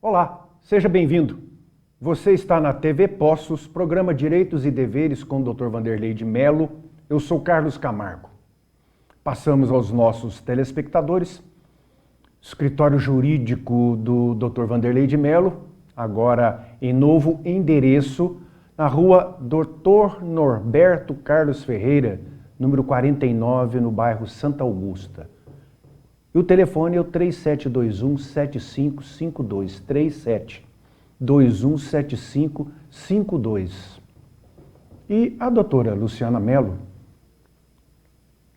Olá, seja bem-vindo. Você está na TV Poços, programa Direitos e Deveres com o Dr. Vanderlei de Mello. Eu sou Carlos Camargo. Passamos aos nossos telespectadores. Escritório jurídico do Dr. Vanderlei de Mello, agora em novo endereço, na rua Dr. Norberto Carlos Ferreira, número 49, no bairro Santa Augusta. E o telefone é o 3721-7552, 3721-7552. E a doutora Luciana Mello,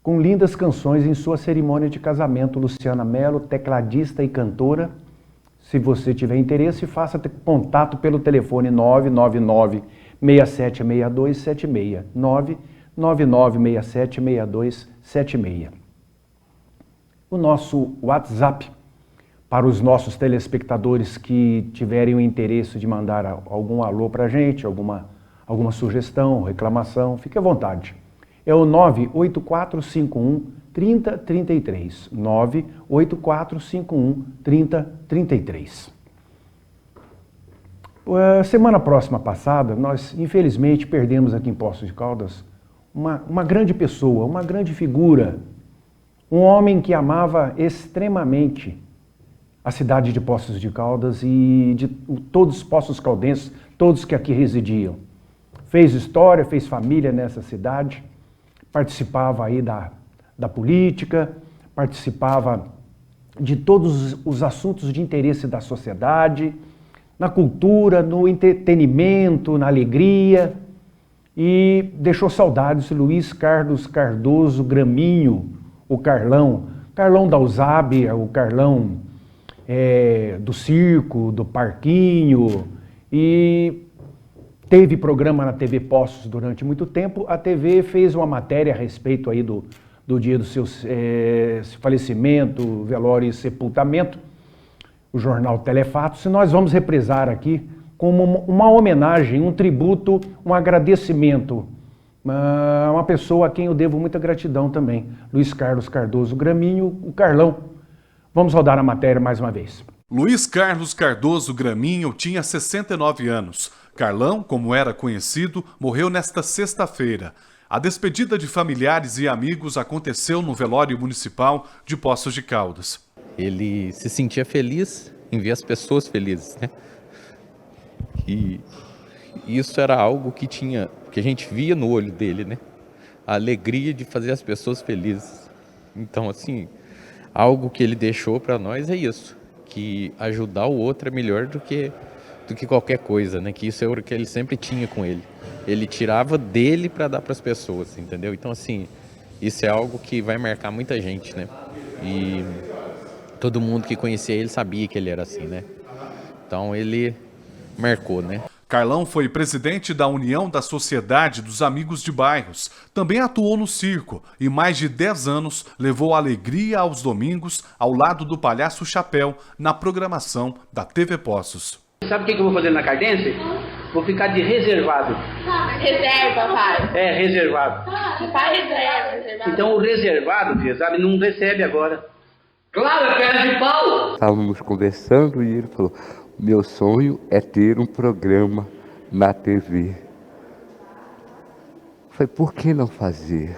com lindas canções em sua cerimônia de casamento. Luciana Mello, tecladista e cantora. Se você tiver interesse, faça contato pelo telefone 999-676276, 999-676276. O nosso WhatsApp, para os nossos telespectadores que tiverem o interesse de mandar algum alô para a gente, alguma sugestão, reclamação, fique à vontade. É o 98451-3033, 98451-3033. Semana próxima passada, nós infelizmente perdemos aqui em Poços de Caldas uma grande pessoa, uma grande figura, um homem que amava extremamente a cidade de Poços de Caldas e de todos os poços caldenses, todos que aqui residiam. Fez história, fez família nessa cidade, participava aí da política, participava de todos os assuntos de interesse da sociedade, na cultura, no entretenimento, na alegria, e deixou saudades. Luiz Carlos Cardoso Graminho, o Carlão da Usábia, o Carlão do circo, do parquinho, e teve programa na TV Poços durante muito tempo. A TV fez uma matéria a respeito aí do dia do seu falecimento, velório e sepultamento, o jornal Telefatos, e nós vamos reprisar aqui como uma homenagem, um tributo, um agradecimento, uma pessoa a quem eu devo muita gratidão também, Luiz Carlos Cardoso Graminho, o Carlão. Vamos rodar a matéria mais uma vez. Luiz Carlos Cardoso Graminho tinha 69 anos. Carlão, como era conhecido, morreu nesta sexta-feira. A despedida de familiares e amigos aconteceu no velório municipal de Poços de Caldas. Ele se sentia feliz em ver as pessoas felizes, né? E isso era algo que a gente via no olho dele, né? A alegria de fazer as pessoas felizes. Então, assim, algo que ele deixou para nós é isso, que ajudar o outro é melhor do que qualquer coisa, né? Que isso é o que ele sempre tinha com ele. Ele tirava dele para dar para as pessoas, entendeu? Então, assim, isso é algo que vai marcar muita gente, né? E todo mundo que conhecia ele sabia que ele era assim, né? Então, ele marcou, né? Carlão foi presidente da União da Sociedade dos Amigos de Bairros. Também atuou no circo e mais de 10 anos levou alegria aos domingos ao lado do Palhaço Chapéu na programação da TV Poços. Sabe o que eu vou fazer na Cardense? Vou ficar de reservado. Reserva, pai. É, reservado. Pai, reserva. Então o reservado, filho, sabe, não recebe agora. Claro, é perna de pau. Estávamos conversando e ele falou: meu sonho é ter um programa na TV. Eu falei, por que não fazer?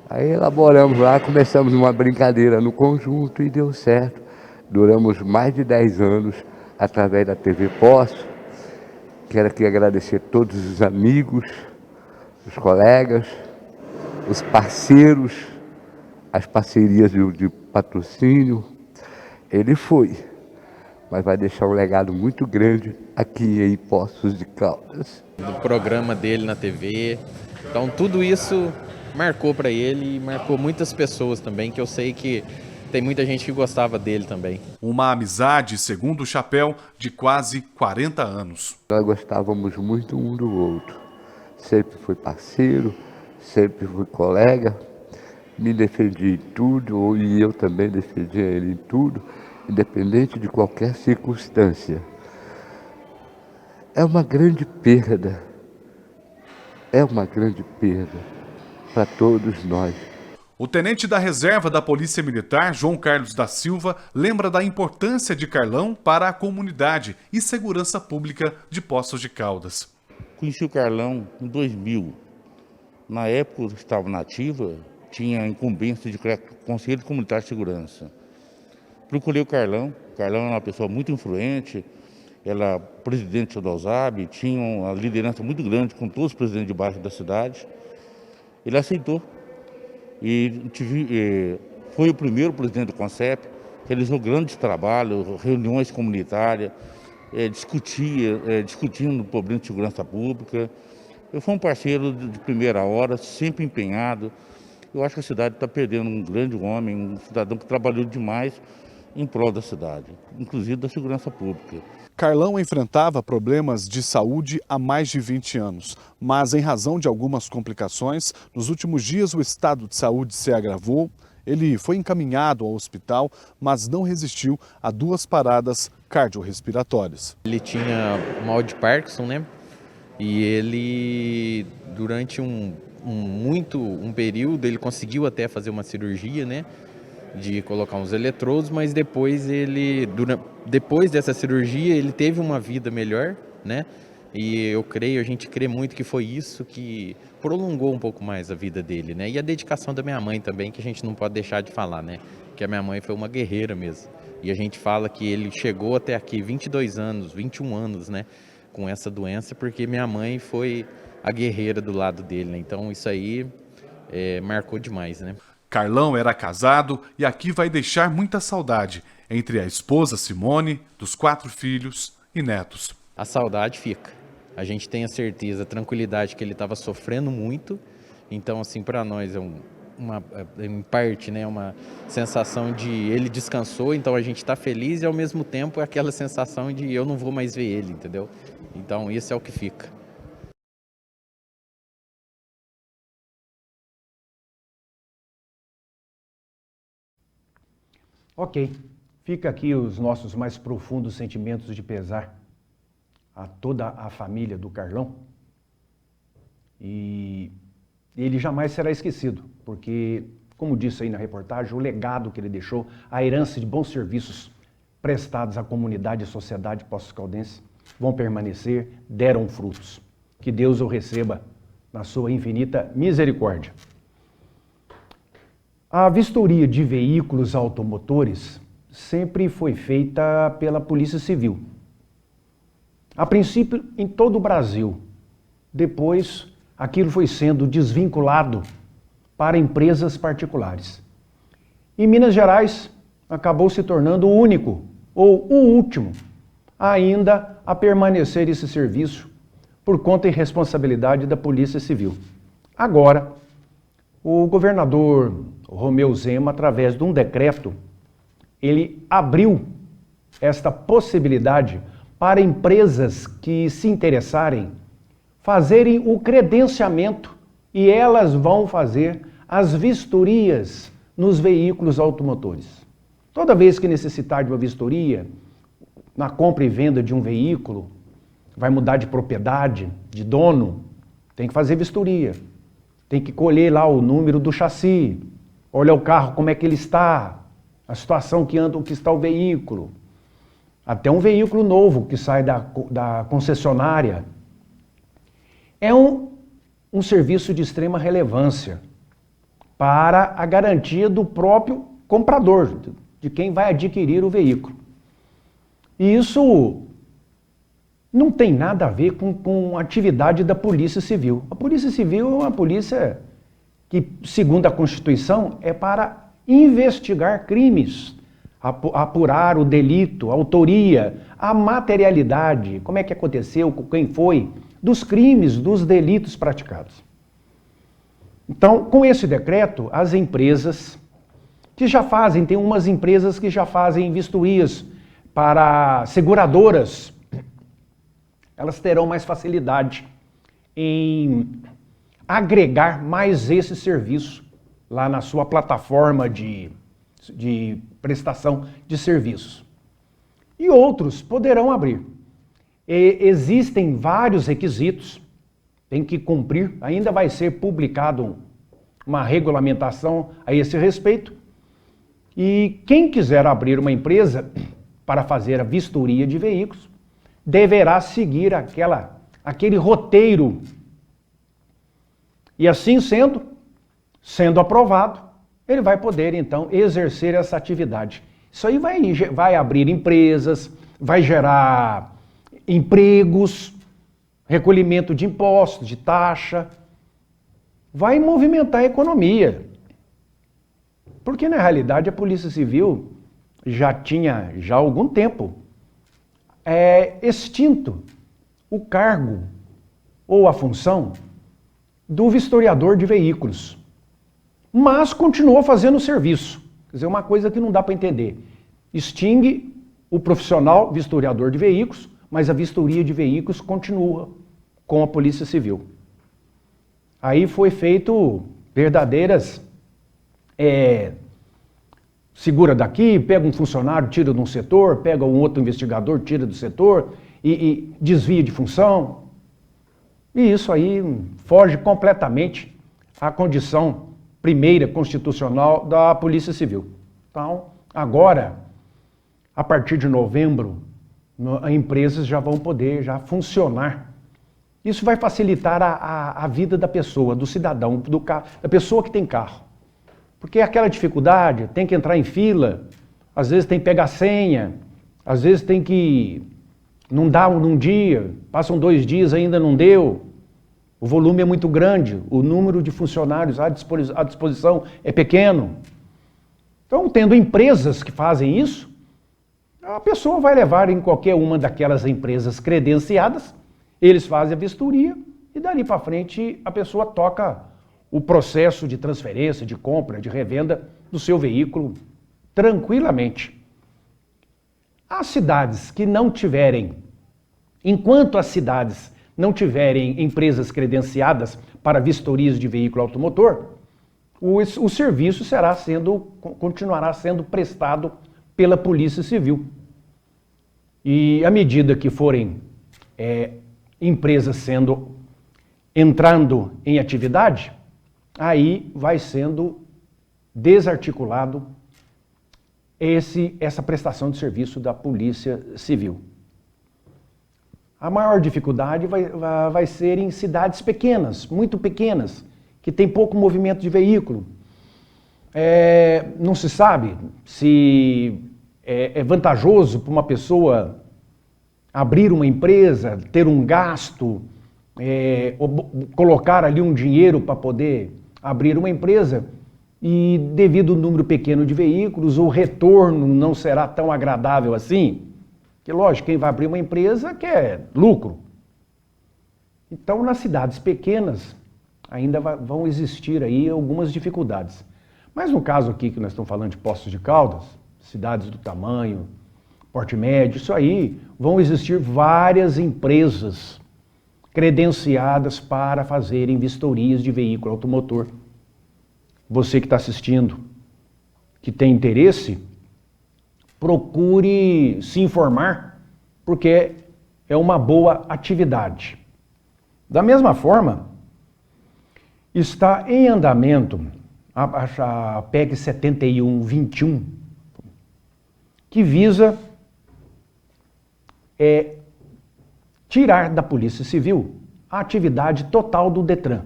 Aí elaboramos lá, começamos uma brincadeira no conjunto e deu certo. Duramos mais de 10 anos através da TV Poços. Quero aqui agradecer todos os amigos, os colegas, os parceiros, as parcerias de patrocínio. Ele foi, mas vai deixar um legado muito grande aqui em Poços de Caldas. Do programa dele na TV. Então tudo isso marcou para ele e marcou muitas pessoas também, que eu sei que tem muita gente que gostava dele também. Uma amizade, segundo o Chapéu, de quase 40 anos. Nós gostávamos muito um do outro. Sempre foi parceiro, sempre fui colega, me defendi em tudo, e eu também defendia ele em tudo. independente de qualquer circunstância. É uma grande perda. É uma grande perda para todos nós. O tenente da reserva da Polícia Militar, João Carlos da Silva, lembra da importância de Carlão para a comunidade e segurança pública de Poços de Caldas. Conheci o Carlão em 2000. Na época, eu estava na ativa, tinha a incumbência de criar Conselho Comunitário de Segurança. Procurei o Carlão era uma pessoa muito influente, ela presidente do OSAB, tinha uma liderança muito grande com todos os presidentes de bairro da cidade. Ele aceitou e foi o primeiro presidente do CONCEP, realizou grandes trabalhos, reuniões comunitárias, discutindo o problema de segurança pública. Eu fui um parceiro de primeira hora, sempre empenhado. Eu acho que a cidade está perdendo um grande homem, um cidadão que trabalhou demais em prol da cidade, inclusive da segurança pública. Carlão enfrentava problemas de saúde há mais de 20 anos, mas em razão de algumas complicações, nos últimos dias o estado de saúde se agravou. Ele foi encaminhado ao hospital, mas não resistiu a 2 paradas cardiorrespiratórias. Ele tinha mal de Parkinson, né? E ele, durante um período, ele conseguiu até fazer uma cirurgia, né? De colocar uns eletrodos, mas depois dessa cirurgia, ele teve uma vida melhor, né? E a gente crê muito que foi isso que prolongou um pouco mais a vida dele, né? E a dedicação da minha mãe também, que a gente não pode deixar de falar, né? Que a minha mãe foi uma guerreira mesmo. E a gente fala que ele chegou até aqui 22 anos, 21 anos, né? Com essa doença, porque minha mãe foi a guerreira do lado dele, né? Então isso aí marcou demais, né? Carlão era casado e aqui vai deixar muita saudade entre a esposa Simone, dos 4 filhos e netos. A saudade fica. A gente tem a certeza, a tranquilidade que ele estava sofrendo muito. Então, assim, para nós em parte, né, uma sensação de ele descansou, então a gente está feliz e ao mesmo tempo é aquela sensação de eu não vou mais ver ele, entendeu? Então, isso é o que fica. Ok, fica aqui os nossos mais profundos sentimentos de pesar a toda a família do Carlão. E ele jamais será esquecido, porque, como disse aí na reportagem, o legado que ele deixou, a herança de bons serviços prestados à comunidade e sociedade Poços Caldense vão permanecer, deram frutos. Que Deus o receba na sua infinita misericórdia. A vistoria de veículos automotores sempre foi feita pela Polícia Civil. A princípio, em todo o Brasil. Depois, aquilo foi sendo desvinculado para empresas particulares. Em Minas Gerais, acabou se tornando o único, ou o último, ainda a permanecer esse serviço por conta e responsabilidade da Polícia Civil. Agora, o governador Romeu Zema, através de um decreto, ele abriu esta possibilidade para empresas que se interessarem fazerem o credenciamento e elas vão fazer as vistorias nos veículos automotores. Toda vez que necessitar de uma vistoria, na compra e venda de um veículo, vai mudar de propriedade, de dono, tem que fazer vistoria. Tem que colher lá o número do chassi, olhar o carro, como é que ele está, a situação que está o veículo. Até um veículo novo que sai da concessionária. É um serviço de extrema relevância para a garantia do próprio comprador, de quem vai adquirir o veículo. E isso não tem nada a ver com a atividade da Polícia Civil. A Polícia Civil é uma polícia que, segundo a Constituição, é para investigar crimes, apurar o delito, a autoria, a materialidade, como é que aconteceu, quem foi, dos crimes, dos delitos praticados. Então, com esse decreto, as empresas que já fazem, tem umas empresas que já fazem vistorias para seguradoras, elas terão mais facilidade em agregar mais esse serviço lá na sua plataforma de de prestação de serviços. E outros poderão abrir. Existem vários requisitos, tem que cumprir, ainda vai ser publicado uma regulamentação a esse respeito. E quem quiser abrir uma empresa para fazer a vistoria de veículos, deverá seguir aquele roteiro. E assim sendo aprovado, ele vai poder então exercer essa atividade. Isso aí vai abrir empresas, vai gerar empregos, recolhimento de impostos, de taxa, vai movimentar a economia. Porque na realidade a Polícia Civil já tinha há algum tempo extinto o cargo ou a função do vistoriador de veículos, mas continuou fazendo o serviço. Quer dizer, uma coisa que não dá para entender. Extingue o profissional vistoriador de veículos, mas a vistoria de veículos continua com a Polícia Civil. Aí foi feito verdadeiras... segura daqui, pega um funcionário, tira de um setor, pega um outro investigador, tira do setor e desvia de função. E isso aí foge completamente à condição primeira constitucional da Polícia Civil. Então, agora, a partir de novembro, as empresas já vão poder funcionar. Isso vai facilitar a vida da pessoa, do cidadão, da pessoa que tem carro. Porque aquela dificuldade, tem que entrar em fila, às vezes tem que pegar senha, às vezes tem que... não dá num dia, passam 2 dias ainda não deu. O volume é muito grande, o número de funcionários à disposição é pequeno. Então, tendo empresas que fazem isso, a pessoa vai levar em qualquer uma daquelas empresas credenciadas, eles fazem a vistoria e dali para frente a pessoa toca o processo de transferência, de compra, de revenda do seu veículo tranquilamente. As cidades que não tiverem, enquanto as cidades não tiverem empresas credenciadas para vistorias de veículo automotor, o serviço continuará sendo prestado pela Polícia Civil. E à medida que forem empresas entrando em atividade, aí vai sendo desarticulado essa prestação de serviço da Polícia Civil. A maior dificuldade vai ser em cidades pequenas, muito pequenas, que tem pouco movimento de veículo. Não se sabe se é vantajoso para uma pessoa abrir uma empresa, ter um gasto, colocar ali um dinheiro para poder abrir uma empresa e, devido ao número pequeno de veículos, o retorno não será tão agradável assim. Que, lógico, quem vai abrir uma empresa quer lucro. Então, nas cidades pequenas, ainda vão existir aí algumas dificuldades. Mas no caso aqui que nós estamos falando de Poços de Caldas, cidades do tamanho, porte médio, isso aí, vão existir várias empresas credenciadas para fazerem vistorias de veículo automotor. Você que está assistindo, que tem interesse, procure se informar, porque é uma boa atividade. Da mesma forma, está em andamento a PEC 7121, que visa tirar da Polícia Civil a atividade total do Detran.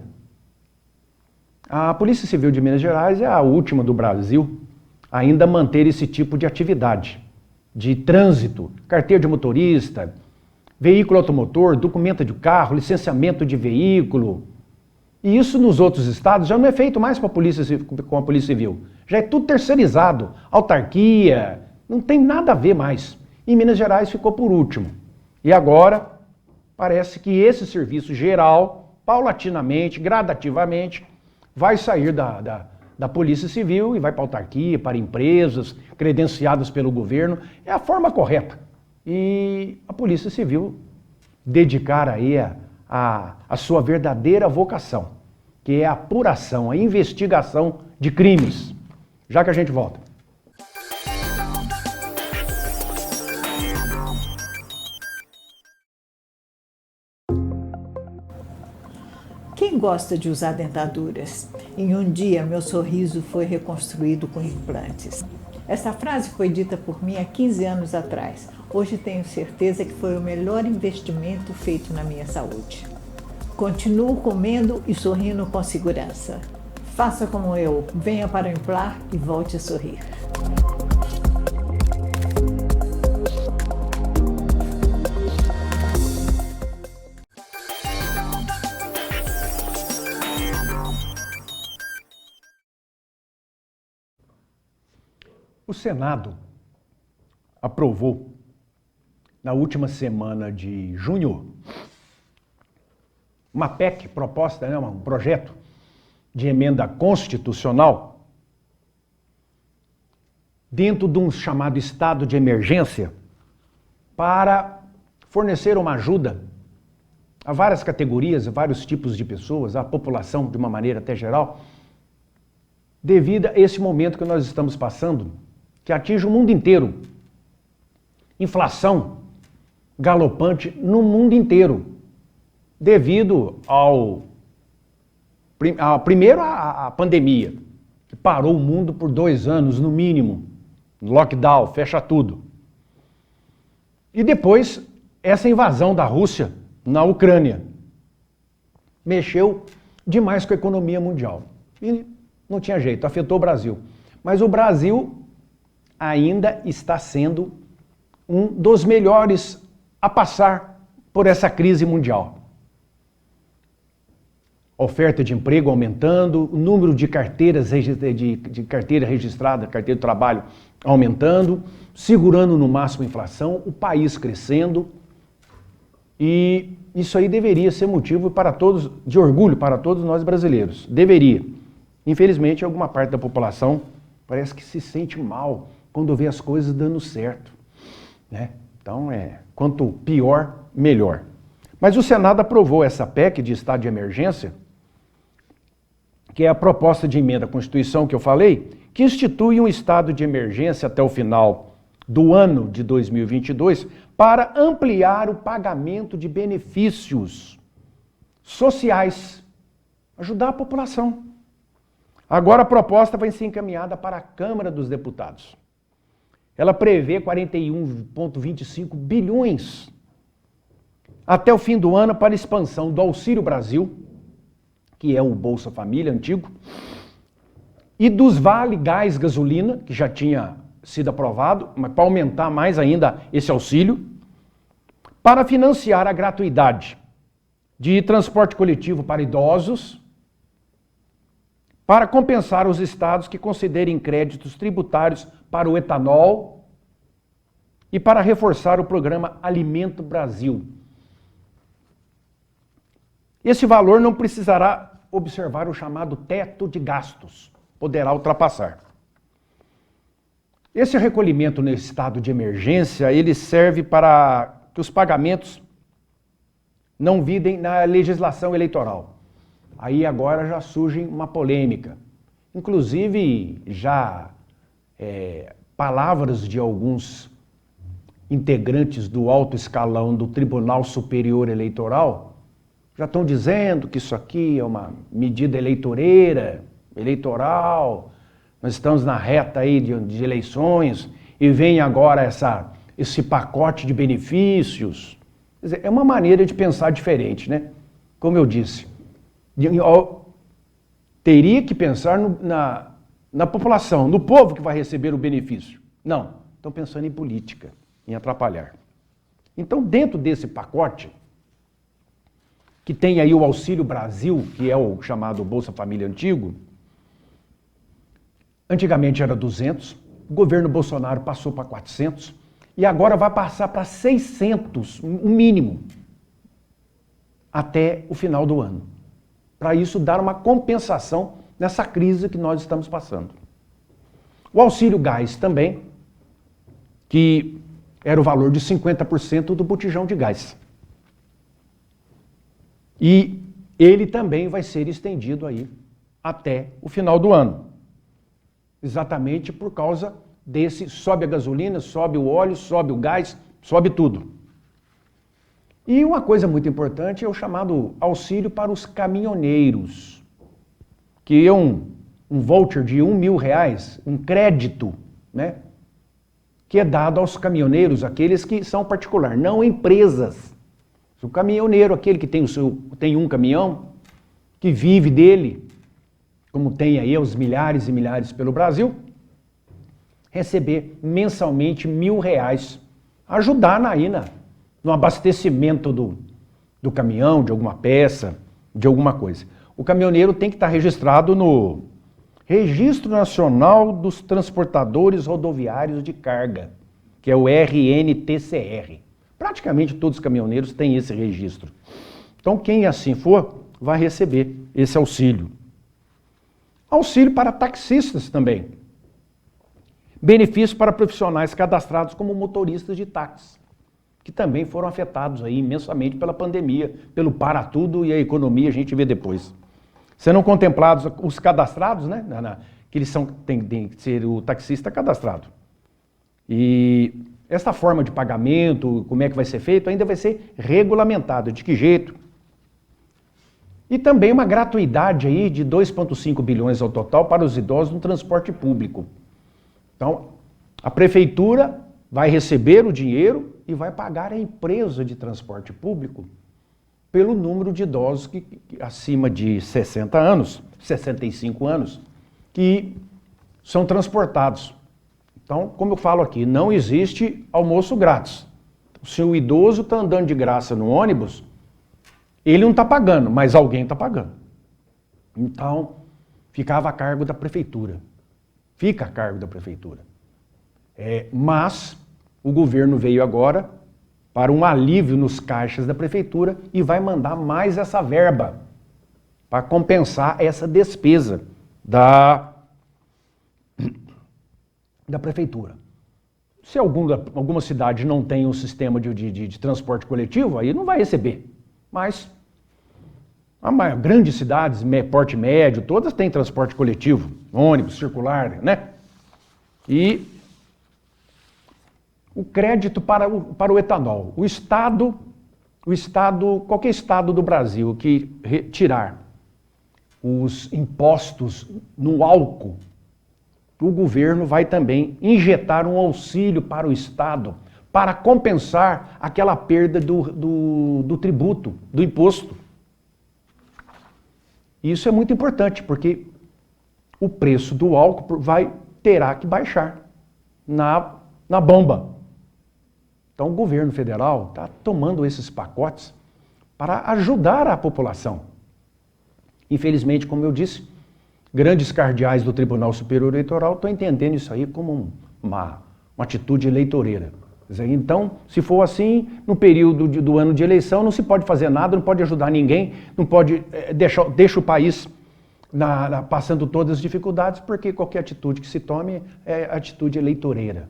A Polícia Civil de Minas Gerais é a última do Brasil a ainda manter esse tipo de atividade, de trânsito, carteira de motorista, veículo automotor, documento de carro, licenciamento de veículo. E isso nos outros estados já não é feito mais com a Polícia Civil. Já é tudo terceirizado, autarquia, não tem nada a ver mais. Em Minas Gerais ficou por último. E agora parece que esse serviço geral, paulatinamente, gradativamente, vai sair da Polícia Civil e vai para a autarquia, para empresas credenciadas pelo governo. É a forma correta. E a Polícia Civil dedicar aí a sua verdadeira vocação, que é a apuração, a investigação de crimes. Já que a gente volta. Quem gosta de usar dentaduras? Em um dia, meu sorriso foi reconstruído com implantes. Essa frase foi dita por mim há 15 anos atrás. Hoje tenho certeza que foi o melhor investimento feito na minha saúde. Continuo comendo e sorrindo com segurança. Faça como eu, venha para o Implar e volte a sorrir. O Senado aprovou, na última semana de junho, uma PEC, proposta, né, um projeto de emenda constitucional, dentro de um chamado estado de emergência, para fornecer uma ajuda a várias categorias, a vários tipos de pessoas, à população de uma maneira até geral, devido a esse momento que nós estamos passando, que atinge o mundo inteiro. Inflação galopante no mundo inteiro, devido primeiro à pandemia, que parou o mundo por 2 anos, no mínimo, lockdown, fecha tudo. E depois, essa invasão da Rússia na Ucrânia, mexeu demais com a economia mundial. E não tinha jeito, afetou o Brasil. Mas o Brasil ainda está sendo um dos melhores a passar por essa crise mundial. Oferta de emprego aumentando, o número de carteiras de carteira registrada, carteira de trabalho aumentando, segurando no máximo a inflação, o país crescendo. E isso aí deveria ser motivo para todos, de orgulho para todos nós brasileiros. Deveria. Infelizmente, alguma parte da população parece que se sente mal quando vê as coisas dando certo, né? Então, quanto pior, melhor. Mas o Senado aprovou essa PEC de estado de emergência, que é a proposta de emenda à Constituição que eu falei, que institui um estado de emergência até o final do ano de 2022 para ampliar o pagamento de benefícios sociais, ajudar a população. Agora a proposta vai ser encaminhada para a Câmara dos Deputados. Ela prevê 41,25 bilhões até o fim do ano para a expansão do Auxílio Brasil, que é o Bolsa Família antigo, e dos Vale Gás Gasolina, que já tinha sido aprovado, mas para aumentar mais ainda esse auxílio, para financiar a gratuidade de transporte coletivo para idosos, para compensar os estados que considerem créditos tributários para o etanol e para reforçar o programa Alimento Brasil. Esse valor não precisará observar o chamado teto de gastos, poderá ultrapassar. Esse recolhimento no estado de emergência, ele serve para que os pagamentos não videm na legislação eleitoral. Aí agora já surge uma polêmica. Inclusive, já palavras de alguns integrantes do alto escalão do Tribunal Superior Eleitoral já estão dizendo que isso aqui é uma medida eleitoral, nós estamos na reta aí de eleições e vem agora esse pacote de benefícios. Quer dizer, é uma maneira de pensar diferente, né? Como eu disse, teria que pensar na população, no povo que vai receber o benefício. Não, estão pensando em política, em atrapalhar. Então, dentro desse pacote, que tem aí o Auxílio Brasil, que é o chamado Bolsa Família antigo, antigamente era 200, o governo Bolsonaro passou para 400, e agora vai passar para 600, o mínimo, até o final do ano. Para isso dar uma compensação nessa crise que nós estamos passando. O Auxílio Gás também, que era o valor de 50% do botijão de gás. E ele também vai ser estendido aí até o final do ano. Exatamente por causa desse, sobe a gasolina, sobe o óleo, sobe o gás, sobe tudo. E uma coisa muito importante é o chamado auxílio para os caminhoneiros, que é um voucher de R$1.000, um crédito, né, que é dado aos caminhoneiros, aqueles que são particular, não empresas. O caminhoneiro, aquele que tem um caminhão, que vive dele, como tem aí os milhares e milhares pelo Brasil, receber mensalmente R$1.000, ajudar no abastecimento do caminhão, de alguma peça, de alguma coisa. O caminhoneiro tem que estar registrado no Registro Nacional dos Transportadores Rodoviários de Carga, que é o RNTCR. Praticamente todos os caminhoneiros têm esse registro. Então, quem assim for, vai receber esse auxílio. Auxílio para taxistas também. Benefício para profissionais cadastrados como motoristas de táxi, que também foram afetados aí imensamente pela pandemia, pelo para tudo e a economia a gente vê depois. Serão contemplados os cadastrados, né? Que eles tem que ser o taxista cadastrado. E essa forma de pagamento, como é que vai ser feito, ainda vai ser regulamentado. De que jeito? E também uma gratuidade aí de 2,5 bilhões ao total para os idosos no transporte público. Então, a prefeitura vai receber o dinheiro e vai pagar a empresa de transporte público pelo número de idosos que acima de 60 anos, 65 anos, que são transportados. Então, como eu falo aqui, não existe almoço grátis. Se o idoso está andando de graça no ônibus, ele não está pagando, mas alguém está pagando. Então, ficava a cargo da prefeitura. Fica a cargo da prefeitura. Mas o governo veio agora para um alívio nos caixas da prefeitura e vai mandar mais essa verba para compensar essa despesa da prefeitura. Se alguma cidade não tem um sistema de transporte coletivo, aí não vai receber. Mas grandes cidades, porte médio, todas têm transporte coletivo, ônibus, circular, né? E o crédito para o etanol. Qualquer estado do Brasil que retirar os impostos no álcool, o governo vai também injetar um auxílio para o estado para compensar aquela perda do tributo, do imposto. Isso é muito importante, porque o preço do álcool terá que baixar na bomba. Então, o governo federal está tomando esses pacotes para ajudar a população. Infelizmente, como eu disse, grandes cardeais do Tribunal Superior Eleitoral estão entendendo isso aí como uma atitude eleitoreira. Então, se for assim, no período do ano de eleição, não se pode fazer nada, não pode ajudar ninguém, não pode deixa o país passando todas as dificuldades, porque qualquer atitude que se tome é atitude eleitoreira.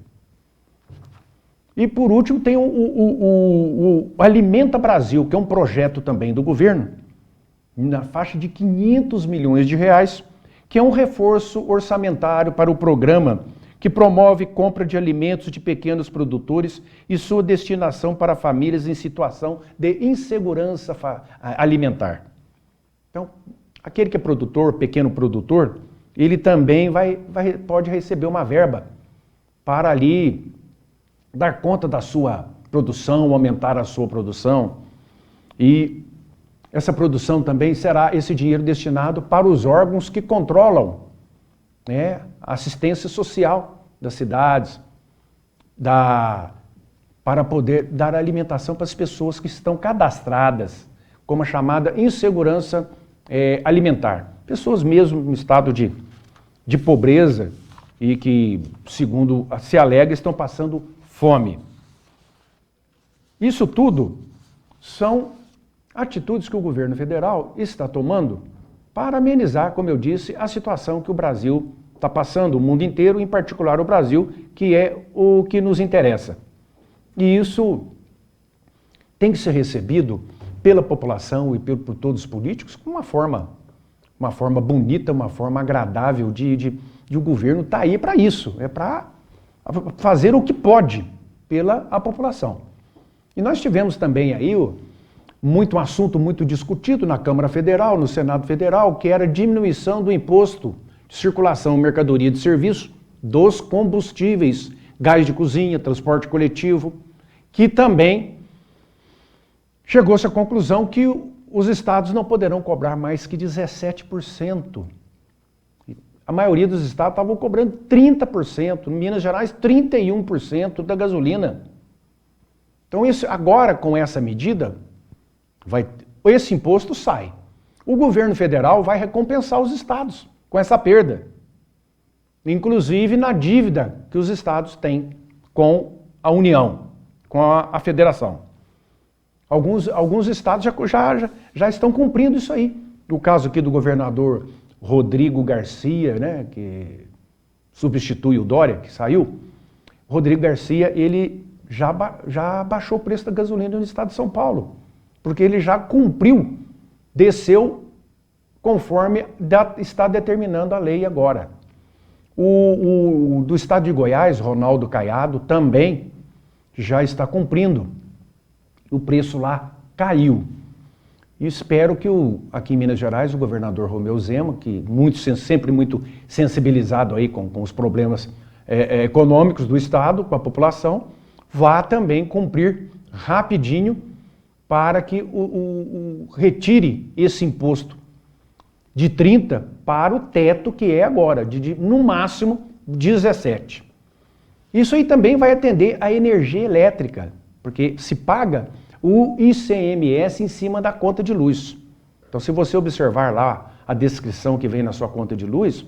E por último tem o Alimenta Brasil, que é um projeto também do governo, na faixa de R$500 milhões, que é um reforço orçamentário para o programa que promove compra de alimentos de pequenos produtores e sua destinação para famílias em situação de insegurança alimentar. Então, aquele que é produtor, pequeno produtor, ele também pode receber uma verba para ali dar conta da sua produção, aumentar a sua produção. E essa produção também será esse dinheiro destinado para os órgãos que controlam, né, a assistência social das cidades, para poder dar alimentação para as pessoas que estão cadastradas, como a chamada insegurança alimentar. Pessoas mesmo em estado de pobreza e que, segundo se alega, estão passando fome. Isso tudo são atitudes que o governo federal está tomando para amenizar, como eu disse, a situação que o Brasil está passando, o mundo inteiro, em particular o Brasil, que é o que nos interessa. E isso tem que ser recebido pela população e por todos os políticos com uma forma bonita, uma forma agradável de o governo está aí para isso, é para fazer o que pode pela população. E nós tivemos também aí um assunto muito discutido na Câmara Federal, no Senado Federal, que era a diminuição do imposto de circulação, mercadoria e de serviço dos combustíveis, gás de cozinha, transporte coletivo, que também chegou-se à conclusão que os estados não poderão cobrar mais que 17%. A maioria dos estados estavam cobrando 30%, em Minas Gerais 31% da gasolina. Então agora com essa medida, esse imposto sai. O governo federal vai recompensar os estados com essa perda, inclusive na dívida que os estados têm com a União, com a federação. Alguns estados já estão cumprindo isso aí. O caso aqui do governador Rodrigo Garcia, né, que substitui o Dória, que saiu. Rodrigo Garcia, ele já baixou o preço da gasolina no estado de São Paulo, porque ele já cumpriu, desceu conforme está determinando a lei agora. O do estado de Goiás, Ronaldo Caiado, também já está cumprindo. O preço lá caiu. E espero que aqui em Minas Gerais, o governador Romeu Zema, que sempre muito sensibilizado aí com os problemas econômicos do estado, com a população, vá também cumprir rapidinho para que retire esse imposto de 30% para o teto que é agora, no máximo 17%. Isso aí também vai atender a energia elétrica, porque se paga o ICMS em cima da conta de luz. Então, se você observar lá a descrição que vem na sua conta de luz,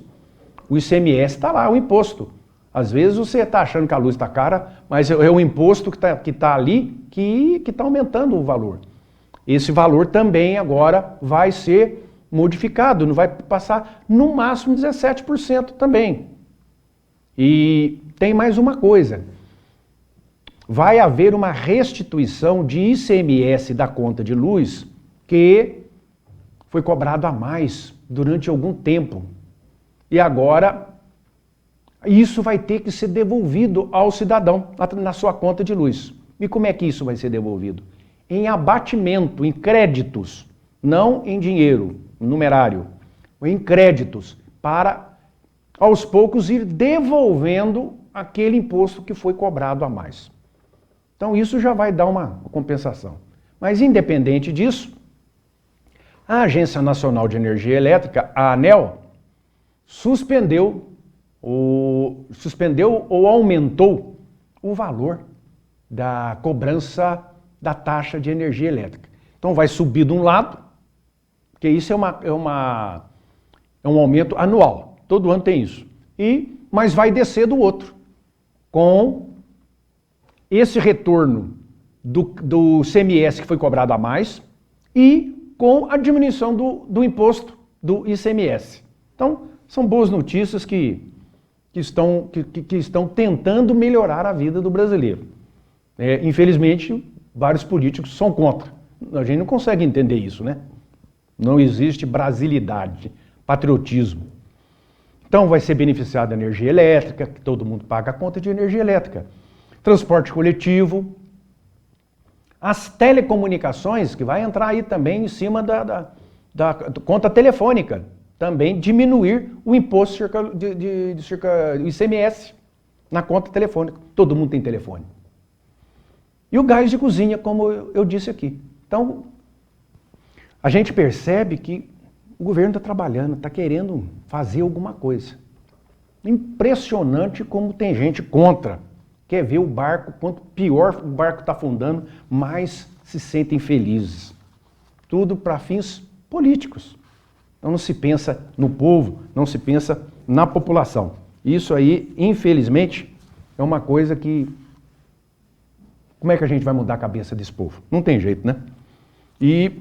o ICMS está lá, o imposto. Às vezes você está achando que a luz está cara, mas é o imposto que tá ali que está aumentando o valor. Esse valor também agora vai ser modificado, não vai passar no máximo 17% também. E tem mais uma coisa. Vai haver uma restituição de ICMS da conta de luz que foi cobrado a mais durante algum tempo. E agora isso vai ter que ser devolvido ao cidadão na sua conta de luz. E como é que isso vai ser devolvido? Em abatimento, em créditos, não em dinheiro, numerário, em créditos, para aos poucos ir devolvendo aquele imposto que foi cobrado a mais. Então isso já vai dar uma compensação. Mas independente disso, a Agência Nacional de Energia Elétrica, a ANEEL, suspendeu ou aumentou o valor da cobrança da taxa de energia elétrica. Então vai subir de um lado, porque isso é um aumento anual, todo ano tem isso, mas vai descer do outro, com esse retorno do CMS que foi cobrado a mais e com a diminuição do imposto do ICMS. Então, são boas notícias que estão tentando melhorar a vida do brasileiro. Infelizmente, vários políticos são contra. A gente não consegue entender isso, né? Não existe brasilidade, patriotismo. Então, vai ser beneficiada a energia elétrica, que todo mundo paga a conta de energia elétrica. Transporte coletivo, as telecomunicações, que vai entrar aí também em cima da conta telefônica, também diminuir o imposto de ICMS na conta telefônica. Todo mundo tem telefone. E o gás de cozinha, como eu disse aqui. Então, a gente percebe que o governo está trabalhando, está querendo fazer alguma coisa. Impressionante como tem gente contra. Quer ver o barco, quanto pior o barco está afundando, mais se sentem felizes. Tudo para fins políticos. Então não se pensa no povo, não se pensa na população. Isso aí, infelizmente, é uma coisa que... Como é que a gente vai mudar a cabeça desse povo? Não tem jeito, né? E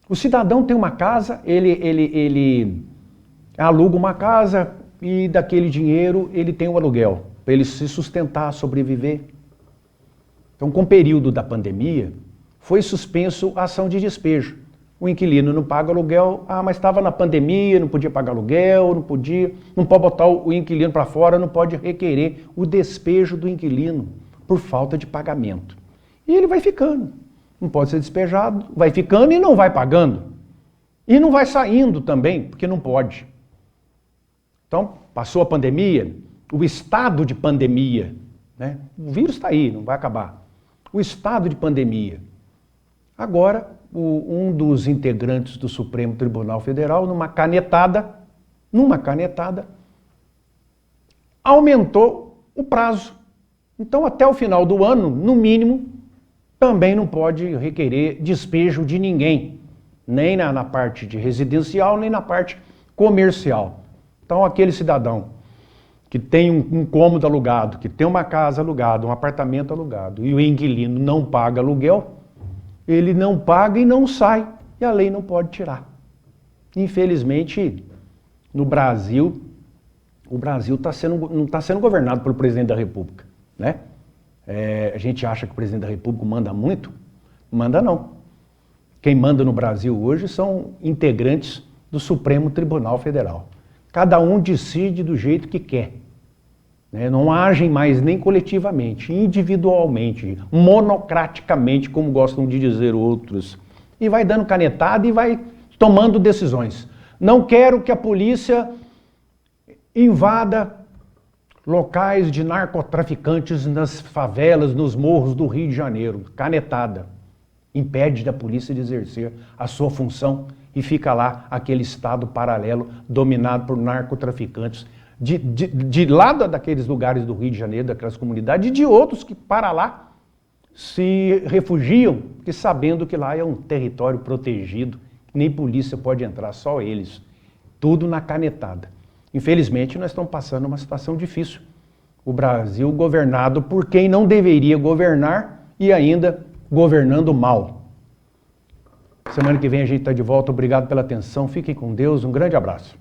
o cidadão tem uma casa, ele aluga uma casa e daquele dinheiro ele tem um aluguel, para ele se sustentar, sobreviver. Então, com o período da pandemia, foi suspenso a ação de despejo. O inquilino não paga aluguel, mas estava na pandemia, não podia pagar aluguel, não pode botar o inquilino para fora, não pode requerer o despejo do inquilino. por falta de pagamento. E ele vai ficando. Não pode ser despejado, vai ficando e não vai pagando. E não vai saindo também, porque não pode. Então, passou a pandemia, o estado de pandemia, né? O vírus está aí, não vai acabar. O estado de pandemia. Agora, um dos integrantes do Supremo Tribunal Federal, numa canetada, aumentou o prazo. Então, até o final do ano, no mínimo, também não pode requerer despejo de ninguém, nem na parte de residencial, nem na parte comercial. Então, aquele cidadão que tem um cômodo alugado, que tem uma casa alugada, um apartamento alugado, e o inquilino não paga aluguel, ele não paga e não sai, e a lei não pode tirar. Infelizmente, no Brasil, o Brasil não está sendo governado pelo presidente da República, né? A gente acha que o presidente da República manda muito? Manda não. Quem manda no Brasil hoje são integrantes do Supremo Tribunal Federal. Cada um decide do jeito que quer. Né? Não agem mais nem coletivamente, individualmente, monocraticamente, como gostam de dizer outros. E vai dando canetada e vai tomando decisões. Não quero que a polícia invada locais de narcotraficantes nas favelas, nos morros do Rio de Janeiro. Canetada. Impede da polícia de exercer a sua função e fica lá aquele estado paralelo dominado por narcotraficantes de lado daqueles lugares do Rio de Janeiro, daquelas comunidades, e de outros que para lá se refugiam, porque sabendo que lá é um território protegido, nem polícia pode entrar, só eles. Tudo na canetada. Infelizmente, nós estamos passando uma situação difícil. O Brasil governado por quem não deveria governar e ainda governando mal. Semana que vem a gente está de volta. Obrigado pela atenção. Fiquem com Deus. Um grande abraço.